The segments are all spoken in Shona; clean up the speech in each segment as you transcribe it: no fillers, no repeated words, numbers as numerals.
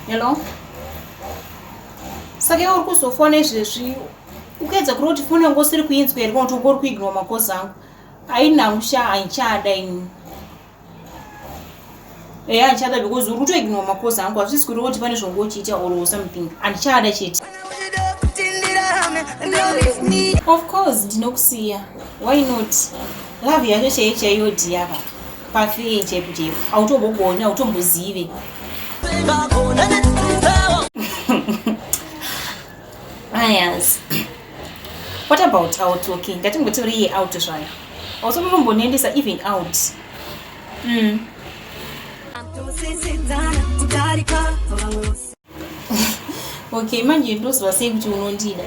you know. Saka uri kuzofona izvezvi ukaedza kuti foni yangu usiri kuinzwa here kana kuti ungori kuignore makosi angu haina musha haichada ini haichada because uri kutoignore makosi angu hazvisi kuti kuti pane zvongochiita or something handichada chete. Of course ndinokusiya, why not? Love yacho chaiyo chaiyo dhiyaka pafeye chaipo chaipo autombogoni autombozive. Yes. What about out okay? Ngatimboti uri out zvayo ausotombonendesa even out. Okay, manje ndozva sei kuti unondida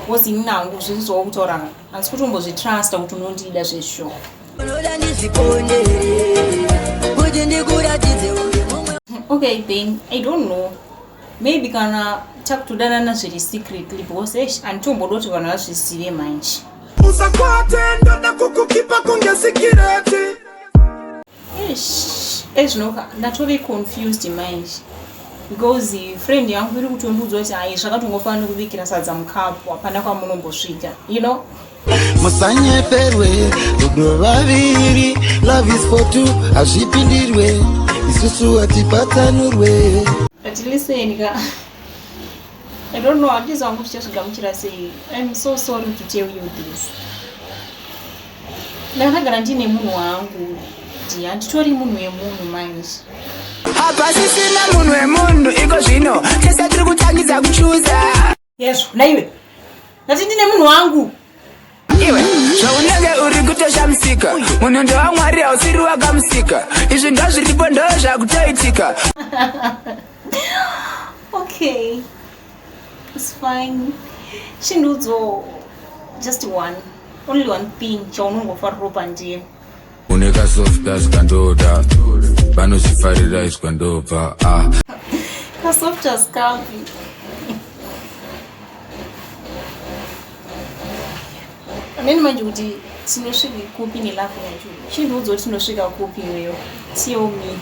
because ini nangu zvirizvawo kutaura handisi kutombozvitrasta kuti unondida zvezvo. Okay then I don't know, maybe kana takutodanana zviri secretly because handitomboda kuti vanhu vazvizive manje. Usakwate ndoda kukukipa kunge sikireti. Ezvinoka ndatove confused manje because friend yangu iri kutondiudza kuti hai zvakatongofanira kubikira sadza mukapu hapana kwamunombosvika, you know. Musanyeperwe rudo vaviri, love is for two, hazvipindirwe isusu hatipatanurwe. But listen ka, I don't know, handisi wangu tichazvigamuchira sei. I'm so sorry to tell you this. Ndakagara ndine munhu wangu ndiye handitori munhu wemunhu manje. Apa sisina munhu wemunhu iko zvino tese tiri kutangidza kuchuza. Yesu naiwe ndati ndine munhu wangu. Iwe zvaunenge uri kutoshamsika, munhu ndewamwari hausiri wakamusika, izvi ndozviripo ndo zvakutoitika. Okay, it's fine. Chindudzo just only one thing chaunongofariro pandiye. Uneka softas kandoda vanozvifarira iswa ndobva kasoftas kapi aneni manje kuti tinosvika kupi nelafu yacho chindudzo tinosvika kupi iweyo tell me.